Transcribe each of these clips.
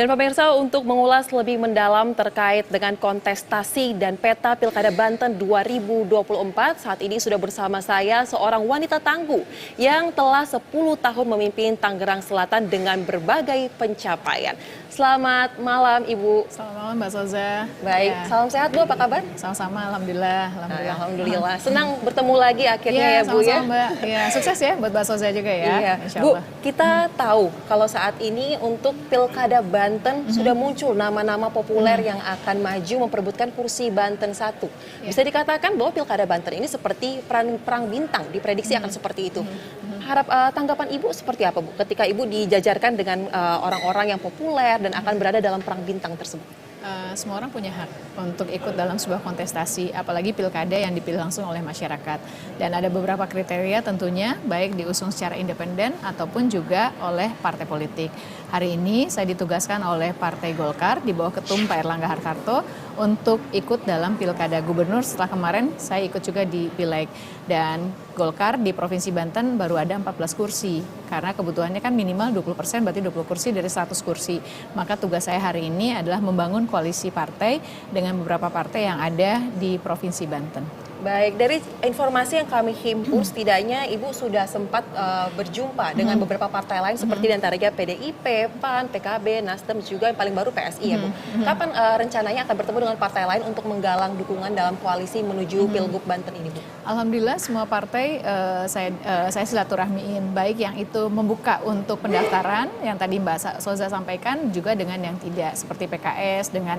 Dan pemirsa, untuk mengulas lebih mendalam terkait dengan kontestasi dan peta Pilkada Banten 2024, saat ini sudah bersama saya seorang wanita tangguh yang telah 10 tahun memimpin Tangerang Selatan dengan berbagai pencapaian. Selamat malam Ibu. Selamat malam Mbak Soza. Baik, Ya. salam sehat Bu, apa kabar? Sama-sama, Alhamdulillah. Alhamdulillah, senang bertemu lagi akhirnya ya Bu ya. Sama-sama Mbak. Ya, sukses ya buat Mbak Soza juga ya. Iya. Insya Bu, Allah. kita tahu kalau saat ini untuk Pilkada Banten sudah muncul nama-nama populer yang akan maju memperebutkan kursi Banten 1. Bisa dikatakan bahwa Pilkada Banten ini seperti perang bintang, diprediksi akan seperti itu. Tanggapan Ibu seperti apa Bu ketika Ibu dijajarkan dengan orang-orang yang populer dan akan berada dalam perang bintang tersebut? Semua orang punya hak untuk ikut dalam sebuah kontestasi, apalagi pilkada yang dipilih langsung oleh masyarakat. Dan ada beberapa kriteria tentunya, baik diusung secara independen ataupun juga oleh partai politik. Hari ini saya ditugaskan oleh Partai Golkar di bawah Ketum Pak Erlangga Hartarto untuk ikut dalam pilkada gubernur. Setelah kemarin saya ikut juga di Pileg. Dan Golkar di Provinsi Banten baru ada 14 kursi. Karena kebutuhannya kan minimal 20%, berarti 20 kursi dari 100 kursi. Maka tugas saya hari ini adalah membangun koalisi partai dengan beberapa partai yang ada di Provinsi Banten. Baik, dari informasi yang kami himpun, setidaknya Ibu sudah sempat berjumpa dengan beberapa partai lain seperti diantaranya PDIP, PAN, PKB, Nasdem, juga yang paling baru PSI ya Bu. Kapan rencananya akan bertemu dengan partai lain untuk menggalang dukungan dalam koalisi menuju Pilgub Banten ini Bu? Alhamdulillah semua partai saya silaturahmiin, baik yang itu membuka untuk pendaftaran yang tadi Mbak Soza sampaikan, juga dengan yang tidak, seperti PKS dengan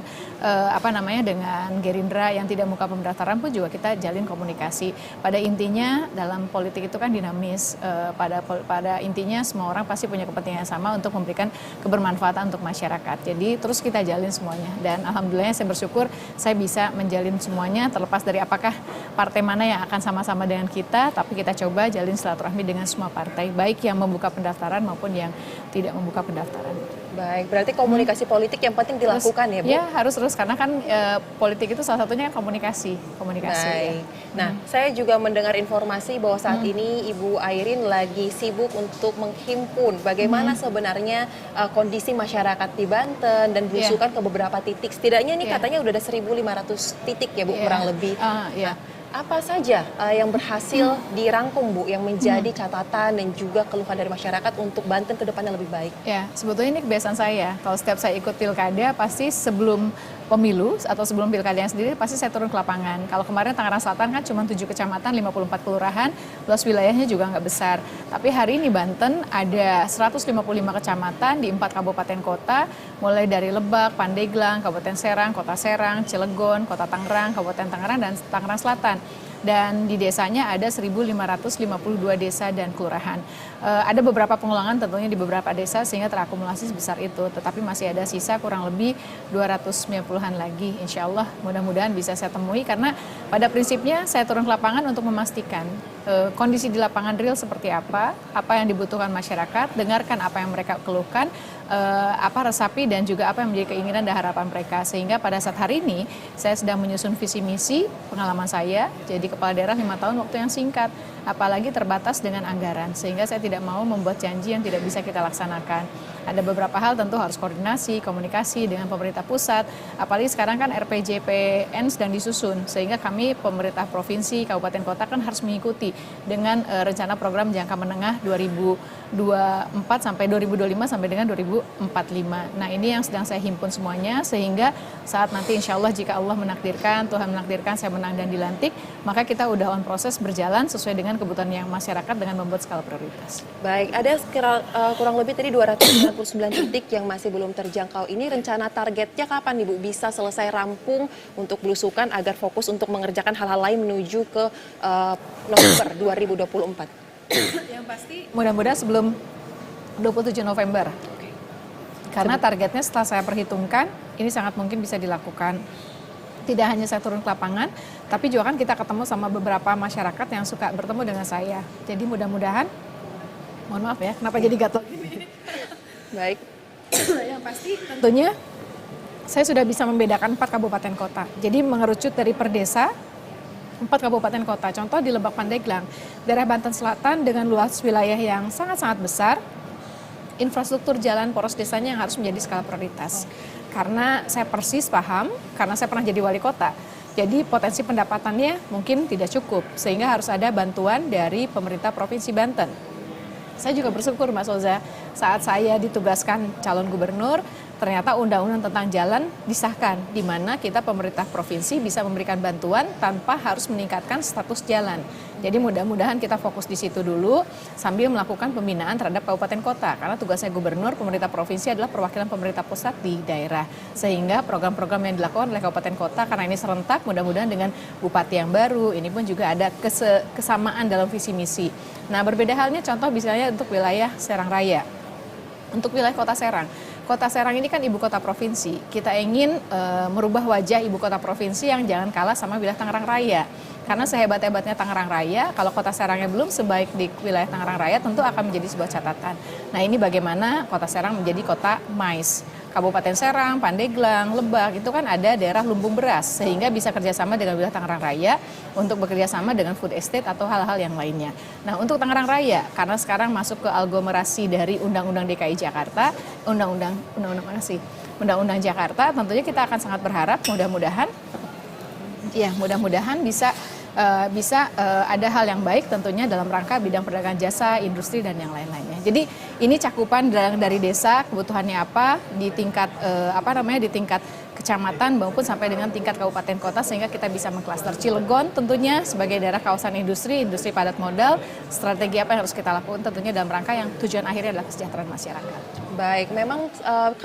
dengan Gerindra yang tidak membuka pendaftaran pun juga kita jalin komunikasi. Pada intinya dalam politik itu kan dinamis. Pada intinya semua orang pasti punya kepentingan yang sama untuk memberikan kebermanfaatan untuk masyarakat. Jadi terus kita jalin semuanya. Dan alhamdulillah saya bersyukur saya bisa menjalin semuanya, terlepas dari apakah partai mana yang akan sama-sama dengan kita, tapi kita coba jalin silaturahmi dengan semua partai, baik yang membuka pendaftaran maupun yang tidak membuka pendaftaran. Baik, berarti komunikasi politik yang penting dilakukan ya Bu? Ya, harus terus, karena kan politik itu salah satunya kan komunikasi. Baik. Nah, saya juga mendengar informasi bahwa saat ini Ibu Airin lagi sibuk untuk menghimpun bagaimana sebenarnya kondisi masyarakat di Banten dan belusukan ke beberapa titik. Setidaknya ini katanya udah ada 1.500 titik ya Bu, kurang lebih. Apa saja yang berhasil dirangkum Bu, yang menjadi catatan dan juga keluhan dari masyarakat untuk Banten ke depannya lebih baik? Ya, sebetulnya ini kebiasaan saya. Kalau setiap saya ikut pilkada, pasti sebelum pemilu atau sebelum pilkadanya sendiri, pasti saya turun ke lapangan. Kalau kemarin Tangerang Selatan kan cuma 7 kecamatan, 54 kelurahan, luas wilayahnya juga nggak besar. Tapi hari ini Banten ada 155 kecamatan di 4 kabupaten kota, mulai dari Lebak, Pandeglang, Kabupaten Serang, Kota Serang, Cilegon, Kota Tangerang, Kabupaten Tangerang, dan Tangerang Selatan. Dan di desanya ada 1.552 desa dan kelurahan. Ada beberapa pengulangan tentunya di beberapa desa sehingga terakumulasi sebesar itu. Tetapi masih ada sisa kurang lebih 290-an lagi. Insya Allah mudah-mudahan bisa saya temui, karena pada prinsipnya saya turun ke lapangan untuk memastikan kondisi di lapangan real seperti apa yang dibutuhkan masyarakat, dengarkan apa yang mereka keluhkan, resapi dan juga apa yang menjadi keinginan dan harapan mereka. Sehingga pada saat hari ini saya sedang menyusun visi misi pengalaman saya jadi kepala daerah 5 tahun, waktu yang singkat, apalagi terbatas dengan anggaran, sehingga saya tidak mau membuat janji yang tidak bisa kita laksanakan. Ada beberapa hal tentu harus koordinasi, komunikasi dengan pemerintah pusat, apalagi sekarang kan RPJPN sedang disusun, sehingga kami pemerintah provinsi, kabupaten kota kan harus mengikuti dengan rencana program jangka menengah 2024 sampai 2025 sampai dengan 2045. Nah, ini yang sedang saya himpun semuanya, sehingga saat nanti insya Allah jika Allah menakdirkan, Tuhan menakdirkan saya menang dan dilantik, maka kita udah on proses berjalan sesuai dengan kebutuhan yang masyarakat dengan membuat skala prioritas. Baik, ada kurang lebih tadi 299 titik yang masih belum terjangkau. Ini rencana targetnya kapan Ibu bisa selesai rampung untuk belusukan agar fokus untuk mengerjakan hal-hal lain menuju ke November 2024? Yang pasti mudah-mudahan sebelum 27 November. Karena targetnya setelah saya perhitungkan, ini sangat mungkin bisa dilakukan. Tidak hanya saya turun ke lapangan, tapi juga kan kita ketemu sama beberapa masyarakat yang suka bertemu dengan saya. Jadi mudah-mudahan, mohon maaf ya, kenapa jadi gatel gini. Baik. Yang pasti tentunya saya sudah bisa membedakan 4 kabupaten kota. Jadi mengerucut dari per desa, 4 kabupaten kota. Contoh di Lebak Pandeglang, daerah Banten Selatan dengan luas wilayah yang sangat-sangat besar, infrastruktur jalan poros desanya yang harus menjadi skala prioritas. Karena saya persis paham, karena saya pernah jadi wali kota. Jadi potensi pendapatannya mungkin tidak cukup, sehingga harus ada bantuan dari pemerintah Provinsi Banten. Saya juga bersyukur Mbak Soza, saat saya ditugaskan calon gubernur, ternyata undang-undang tentang jalan disahkan, di mana kita pemerintah provinsi bisa memberikan bantuan tanpa harus meningkatkan status jalan. Jadi mudah-mudahan kita fokus di situ dulu sambil melakukan pembinaan terhadap kabupaten kota. Karena tugasnya gubernur, pemerintah provinsi adalah perwakilan pemerintah pusat di daerah. Sehingga program-program yang dilakukan oleh kabupaten kota, karena ini serentak, mudah-mudahan dengan bupati yang baru, ini pun juga ada kesamaan dalam visi misi. Nah, berbeda halnya contoh misalnya untuk wilayah Serang Raya. Untuk wilayah Kota Serang. Kota Serang ini kan ibu kota provinsi. Kita ingin merubah wajah ibu kota provinsi yang jangan kalah sama wilayah Tangerang Raya. Karena sehebat-hebatnya Tangerang Raya, kalau Kota Serangnya belum sebaik di wilayah Tangerang Raya, tentu akan menjadi sebuah catatan. Nah, ini bagaimana Kota Serang menjadi kota mais. Kabupaten Serang, Pandeglang, Lebak, itu kan ada daerah lumbung beras, sehingga bisa kerjasama dengan wilayah Tangerang Raya untuk bekerjasama dengan food estate atau hal-hal yang lainnya. Nah, untuk Tangerang Raya, karena sekarang masuk ke aglomerasi dari Undang-Undang DKI Jakarta, Undang-Undang Jakarta, tentunya kita akan sangat berharap mudah-mudahan bisa ada hal yang baik tentunya dalam rangka bidang perdagangan jasa, industri dan yang lain-lainnya. Jadi ini cakupan dari desa, kebutuhannya apa di tingkat di tingkat kecamatan maupun sampai dengan tingkat kabupaten kota, sehingga kita bisa mengklaster. Cilegon tentunya sebagai daerah kawasan industri padat modal, strategi apa yang harus kita lakukan tentunya dalam rangka yang tujuan akhirnya adalah kesejahteraan masyarakat. Baik, memang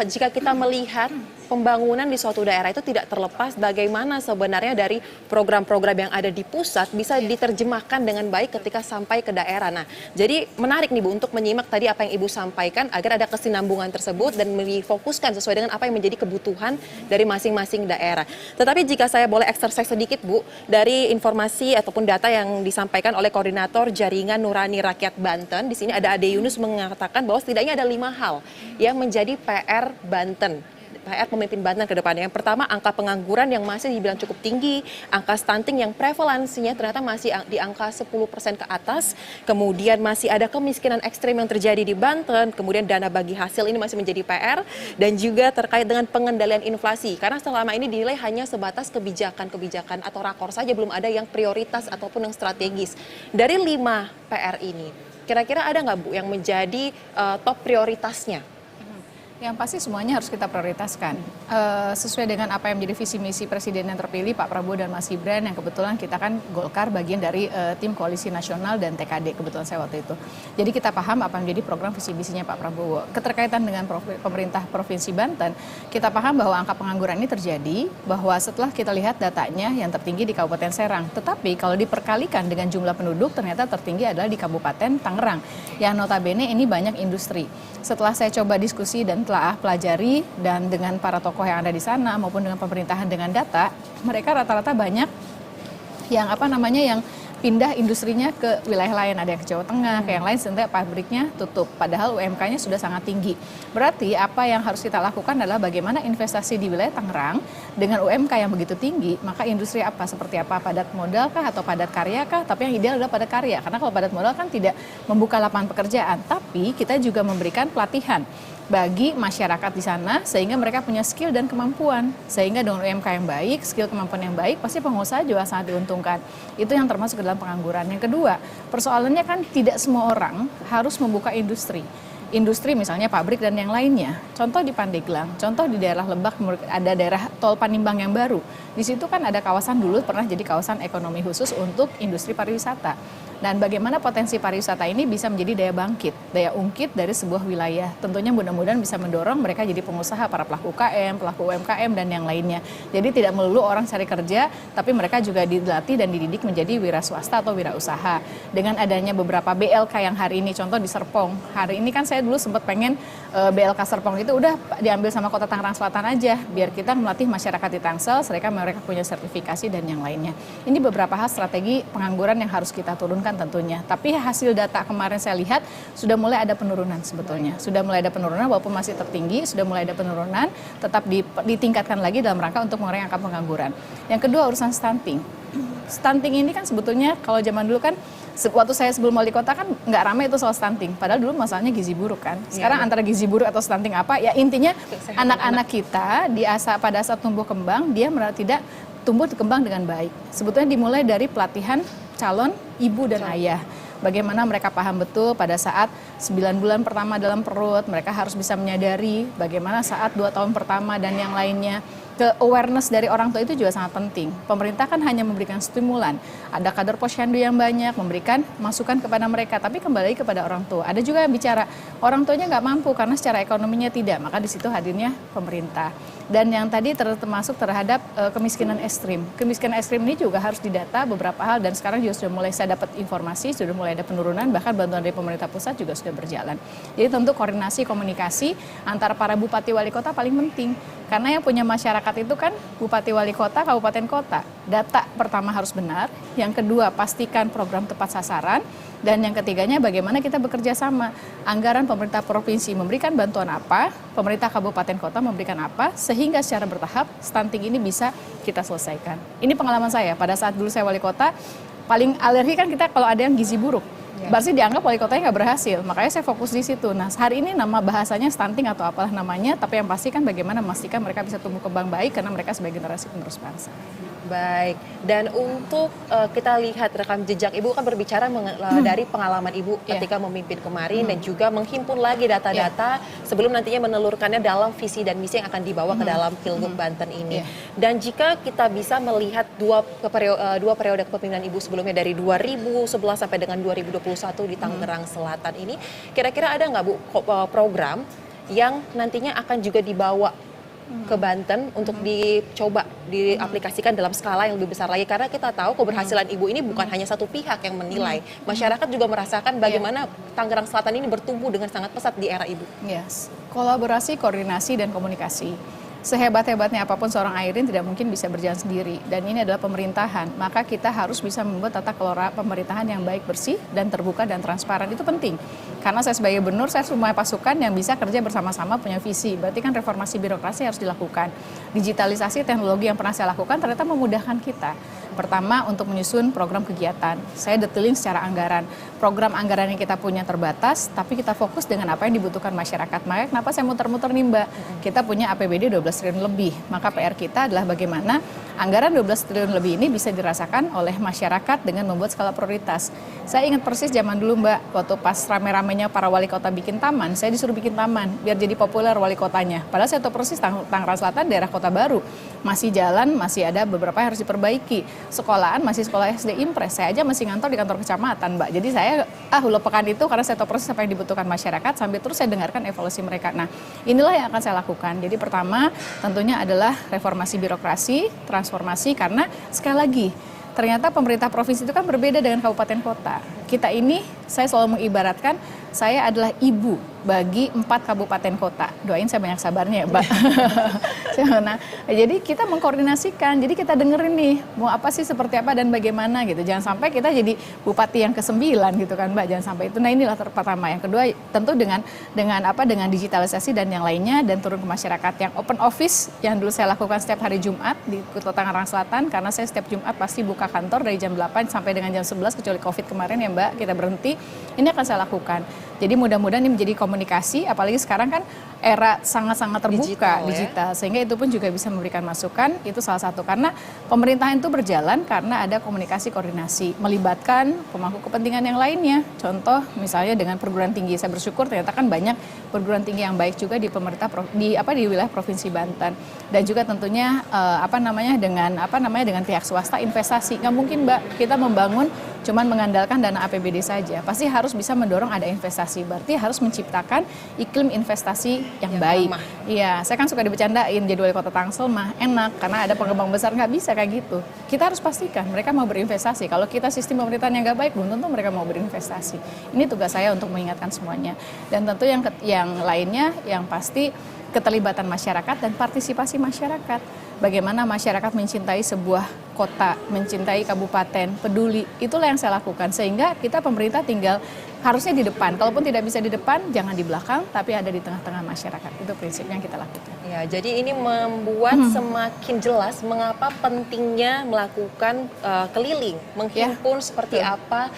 jika kita melihat pembangunan di suatu daerah itu tidak terlepas bagaimana sebenarnya dari program-program yang ada di pusat bisa diterjemahkan dengan baik ketika sampai ke daerah. Nah, jadi menarik nih Bu untuk menyimak tadi apa yang Ibu sampaikan agar ada kesinambungan tersebut dan difokuskan sesuai dengan apa yang menjadi kebutuhan dari masing-masing daerah. Tetapi jika saya boleh eksersis sedikit Bu, dari informasi ataupun data yang disampaikan oleh Koordinator Jaringan Nurani Rakyat Banten, di sini ada Ade Yunus mengatakan bahwa setidaknya ada 5 hal yang menjadi PR Banten. PR pemimpin Banten ke depannya. Yang pertama, angka pengangguran yang masih dibilang cukup tinggi, angka stunting yang prevalensinya ternyata masih di angka 10% ke atas, kemudian masih ada kemiskinan ekstrim yang terjadi di Banten, kemudian dana bagi hasil ini masih menjadi PR, dan juga terkait dengan pengendalian inflasi. Karena selama ini dinilai hanya sebatas kebijakan-kebijakan atau rakor saja, belum ada yang prioritas ataupun yang strategis. Dari 5 PR ini, kira-kira ada nggak Bu yang menjadi top prioritasnya? Yang pasti semuanya harus kita prioritaskan sesuai dengan apa yang menjadi visi misi Presiden yang terpilih Pak Prabowo dan Mas Gibran, yang kebetulan kita kan Golkar bagian dari tim koalisi nasional dan TKD kebetulan saya waktu itu. Jadi kita paham apa yang menjadi program visi misinya Pak Prabowo. Keterkaitan dengan pemerintah Provinsi Banten, kita paham bahwa angka pengangguran ini terjadi, bahwa setelah kita lihat datanya yang tertinggi di Kabupaten Serang. Tetapi kalau diperkalikan dengan jumlah penduduk, ternyata tertinggi adalah di Kabupaten Tangerang, yang notabene ini banyak industri. Setelah saya coba diskusi dan telah pelajari dan dengan para tokoh yang ada di sana maupun dengan pemerintahan dengan data, mereka rata-rata banyak yang yang pindah industrinya ke wilayah lain, ada yang ke Jawa Tengah, ke yang lain sehingga pabriknya tutup. Padahal UMK-nya sudah sangat tinggi. Berarti apa yang harus kita lakukan adalah bagaimana investasi di wilayah Tangerang dengan UMK yang begitu tinggi, maka industri apa, seperti apa, padat modal kah atau padat karya kah? Tapi yang ideal adalah padat karya, karena kalau padat modal kan tidak membuka lapangan pekerjaan, tapi kita juga memberikan pelatihan bagi masyarakat di sana sehingga mereka punya skill dan kemampuan, sehingga dengan UMK yang baik, skill kemampuan yang baik, pasti pengusaha juga sangat diuntungkan. Itu yang termasuk dalam pengangguran. Yang kedua, persoalannya kan tidak semua orang harus membuka industri misalnya pabrik dan yang lainnya. Contoh di Pandeglang, contoh di daerah Lebak, ada daerah Tol Panimbang yang baru. Di situ kan ada kawasan dulu pernah jadi kawasan ekonomi khusus untuk industri pariwisata. Dan bagaimana potensi pariwisata ini bisa menjadi daya bangkit, daya ungkit dari sebuah wilayah. Tentunya mudah-mudahan bisa mendorong mereka jadi pengusaha, para pelaku UKM, pelaku UMKM dan yang lainnya. Jadi tidak melulu orang cari kerja, tapi mereka juga dilatih dan dididik menjadi wira swasta atau wira usaha. Dengan adanya beberapa BLK yang hari ini, contoh di Serpong. Hari ini kan saya dulu sempat pengen BLK Serpong itu udah diambil sama Kota Tangerang Selatan aja, biar kita melatih masyarakat di Tangsel, mereka punya sertifikasi dan yang lainnya. Ini beberapa hal strategi pengangguran yang harus kita turunkan tentunya. Tapi hasil data kemarin saya lihat sudah mulai ada penurunan sebetulnya. Sudah mulai ada penurunan walaupun masih tertinggi, sudah mulai ada penurunan, tetap ditingkatkan lagi dalam rangka untuk mengurangi angka pengangguran. Yang kedua urusan stunting. Stunting ini kan sebetulnya kalau zaman dulu kan waktu saya sebelum wali kota kan nggak ramai itu soal stunting. Padahal dulu masalahnya gizi buruk kan. Sekarang antara gizi buruk atau stunting apa? Ya intinya anak-anak kita pada saat tumbuh kembang dia tidak tumbuh kembang dengan baik. Sebetulnya dimulai dari pelatihan calon ibu dan ayah. Bagaimana mereka paham betul pada saat 9 bulan pertama dalam perut, mereka harus bisa menyadari bagaimana saat 2 tahun pertama dan yang lainnya. Awareness dari orang tua itu juga sangat penting. Pemerintah kan hanya memberikan stimulan, ada kader posyandu yang banyak, memberikan masukan kepada mereka, tapi kembali kepada orang tua. Ada juga yang bicara, orang tuanya nggak mampu karena secara ekonominya tidak, maka di situ hadirnya pemerintah. Dan yang tadi termasuk terhadap kemiskinan ekstrim. Kemiskinan ekstrim ini juga harus didata beberapa hal, dan sekarang juga sudah mulai saya dapat informasi, sudah mulai ada penurunan, bahkan bantuan dari pemerintah pusat juga sudah berjalan. Jadi tentu koordinasi komunikasi antara para bupati wali kota paling penting. Karena yang punya masyarakat itu kan bupati wali kota, kabupaten kota. Data pertama harus benar, yang kedua pastikan program tepat sasaran, dan yang ketiganya bagaimana kita bekerja sama. Anggaran pemerintah provinsi memberikan bantuan apa, pemerintah kabupaten kota memberikan apa, sehingga secara bertahap stunting ini bisa kita selesaikan. Ini pengalaman saya pada saat dulu saya wali kota, paling alergi kan kita kalau ada yang gizi buruk. Berarti dianggap wali kotanya nggak berhasil, makanya saya fokus di situ. Nah hari ini nama bahasanya stunting atau apalah namanya, tapi yang pasti kan bagaimana memastikan mereka bisa tumbuh kembang baik karena mereka sebagai generasi penerus bangsa. Baik, dan untuk kita lihat rekam jejak Ibu kan berbicara dari pengalaman Ibu ketika memimpin kemarin dan juga menghimpun lagi data-data sebelum nantinya menelurkannya dalam visi dan misi yang akan dibawa ke dalam Pilgub Banten ini. Dan jika kita bisa melihat dua periode kepemimpinan Ibu sebelumnya dari 2011 sampai dengan 2021 di Tangerang Selatan ini, kira-kira ada nggak Bu program yang nantinya akan juga dibawa ke Banten untuk dicoba diaplikasikan dalam skala yang lebih besar lagi, karena kita tahu keberhasilan Ibu ini bukan hanya satu pihak yang menilai, masyarakat juga merasakan bagaimana Tangerang Selatan ini bertumbuh dengan sangat pesat di era Ibu. Yes, kolaborasi, koordinasi dan komunikasi. Sehebat-hebatnya apapun seorang Airin tidak mungkin bisa berjalan sendiri, dan ini adalah pemerintahan, maka kita harus bisa membuat tata kelola pemerintahan yang baik, bersih, dan terbuka dan transparan. Itu penting, karena saya sebagai gubernur, saya semua pasukan yang bisa kerja bersama-sama punya visi, berarti kan reformasi birokrasi harus dilakukan. Digitalisasi teknologi yang pernah saya lakukan ternyata memudahkan kita. Pertama, untuk menyusun program kegiatan. Saya detailin secara anggaran. Program anggaran yang kita punya terbatas, tapi kita fokus dengan apa yang dibutuhkan masyarakat. Makanya kenapa saya muter-muter nih Mbak? Kita punya APBD 12 triliun lebih. Maka PR kita adalah bagaimana anggaran 12 triliun lebih ini bisa dirasakan oleh masyarakat dengan membuat skala prioritas. Saya ingat persis zaman dulu Mbak, waktu pas rame-ramenya para wali kota bikin taman, saya disuruh bikin taman biar jadi populer wali kotanya. Padahal saya tahu persis Tangerang Selatan daerah kota baru. Masih jalan, masih ada beberapa yang harus diperbaiki. Sekolahan masih sekolah SD Impres, saya aja masih ngantor di kantor kecamatan Mbak. Jadi saya hulu pekan itu karena saya tahu persis apa yang dibutuhkan masyarakat, sambil terus saya dengarkan evaluasi mereka. Nah inilah yang akan saya lakukan. Jadi pertama tentunya adalah reformasi birokrasi, transformasi, karena sekali lagi ternyata pemerintah provinsi itu kan berbeda dengan kabupaten kota. Kita ini, saya selalu mengibaratkan saya adalah ibu bagi 4 kabupaten kota. Doain saya banyak sabarnya ya Mbak. Nah, jadi kita mengkoordinasikan, jadi kita dengerin nih mau apa sih, seperti apa dan bagaimana gitu. Jangan sampai kita jadi bupati yang ke-9 gitu kan Mbak, jangan sampai itu. Nah inilah pertama. Yang kedua tentu dengan digitalisasi dan yang lainnya, dan turun ke masyarakat. Yang open office yang dulu saya lakukan setiap hari Jumat di Kota Tangerang Selatan, karena saya setiap Jumat pasti buka kantor dari jam 8 sampai dengan jam 11, kecuali Covid kemarin ya Mbak, kita berhenti. Ini akan saya lakukan. Jadi mudah-mudahan ini menjadi komunikasi, apalagi sekarang kan era sangat-sangat terbuka, digital, sehingga itu pun juga bisa memberikan masukan. Itu salah satu, karena pemerintahan itu berjalan karena ada komunikasi koordinasi, melibatkan pemangku kepentingan yang lainnya. Contoh misalnya dengan perguruan tinggi, saya bersyukur ternyata kan banyak perguruan tinggi yang baik juga di pemerintah di wilayah Provinsi Banten, dan juga tentunya dengan pihak swasta investasi. Nggak mungkin Mbak kita membangun cuman mengandalkan dana APBD saja, pasti harus bisa mendorong ada investasi. Berarti harus menciptakan iklim investasi yang baik. Iya, saya kan suka dibercandain jadi wali kota Tangsel mah enak karena ada pengembang besar, nggak bisa kayak gitu. Kita harus pastikan mereka mau berinvestasi. Kalau kita sistem pemerintahan yang nggak baik, belum tentu mereka mau berinvestasi. Ini tugas saya untuk mengingatkan semuanya. Dan tentu yang lainnya yang pasti keterlibatan masyarakat dan partisipasi masyarakat. Bagaimana masyarakat mencintai sebuah kota, mencintai kabupaten, peduli, itulah yang saya lakukan. Sehingga kita pemerintah tinggal harusnya di depan. Kalaupun tidak bisa di depan, jangan di belakang, tapi ada di tengah-tengah masyarakat. Itu prinsip yang kita lakukan. Ya, jadi ini membuat semakin jelas mengapa pentingnya melakukan keliling, menghimpun seperti apa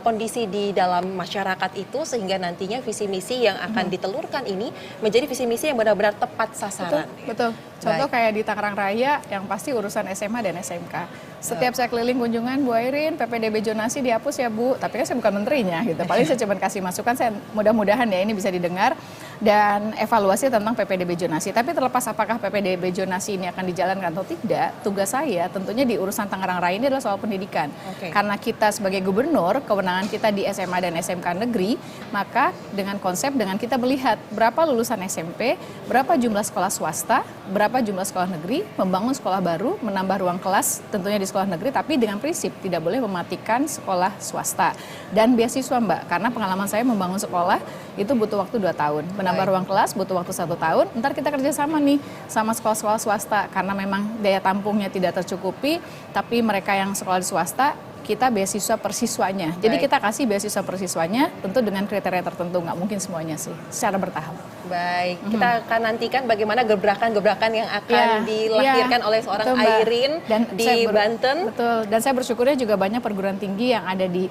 kondisi di dalam masyarakat itu, sehingga nantinya visi misi yang akan ditelurkan ini menjadi visi misi yang benar-benar tepat sasaran. Betul. Contoh kayak di Tangerang Raya yang pasti urusan SMA dan SMK. Setiap saya keliling kunjungan, Bu Airin, PPDB zonasi dihapus ya Bu. Tapi kan saya bukan menterinya gitu. Paling saya cuma kasih masukan, saya mudah-mudahan ya ini bisa didengar dan evaluasi tentang PPDB zonasi. Tapi terlepas apakah PPDB zonasi ini akan dijalankan atau tidak, tugas saya tentunya di urusan Tangerang Raya ini adalah soal pendidikan. Karena kita sebagai gubernur, kewenangan kita di SMA dan SMK negeri, maka dengan konsep dengan kita melihat berapa lulusan SMP, berapa jumlah sekolah swasta, berapa jumlah sekolah negeri, membangun sekolah baru, menambah ruang kelas tentunya di sekolah negeri, tapi dengan prinsip tidak boleh mematikan sekolah swasta. Dan beasiswa Mbak, karena pengalaman saya membangun sekolah itu butuh waktu 2 tahun. Menambah ruang kelas butuh waktu 1 tahun, ntar kita kerjasama nih sama sekolah-sekolah swasta, karena memang daya tampungnya tidak tercukupi, tapi mereka yang sekolah di swasta, kita beasiswa persiswanya. Jadi kita kasih beasiswa persiswanya tentu dengan kriteria tertentu, nggak mungkin semuanya sih, secara bertahap. Baik, kita akan nantikan bagaimana gebrakan-gebrakan yang akan dilahirkan oleh seorang Airin di Banten. Betul, dan saya bersyukurnya juga banyak perguruan tinggi yang ada di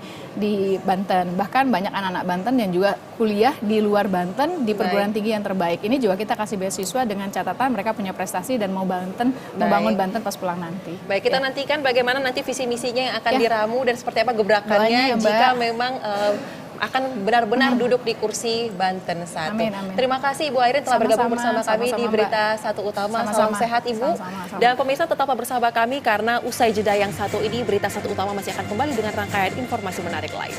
Banten. Bahkan banyak anak-anak Banten yang juga kuliah di luar Banten di perguruan tinggi yang terbaik. Ini juga kita kasih beasiswa dengan catatan mereka punya prestasi dan mau bangun Banten pas pulang nanti. Baik, kita nantikan bagaimana nanti visi misinya yang akan diramu dan seperti apa gebrakannya jika memang akan benar-benar duduk di kursi Banten 1. Amin, amin. Terima kasih Ibu Airin telah bergabung bersama kami di Berita Satu Utama. Salam sehat Ibu. Dan pemirsa tetaplah bersama kami karena usai jeda yang satu ini Berita Satu Utama masih akan kembali dengan rangkaian informasi menarik lain.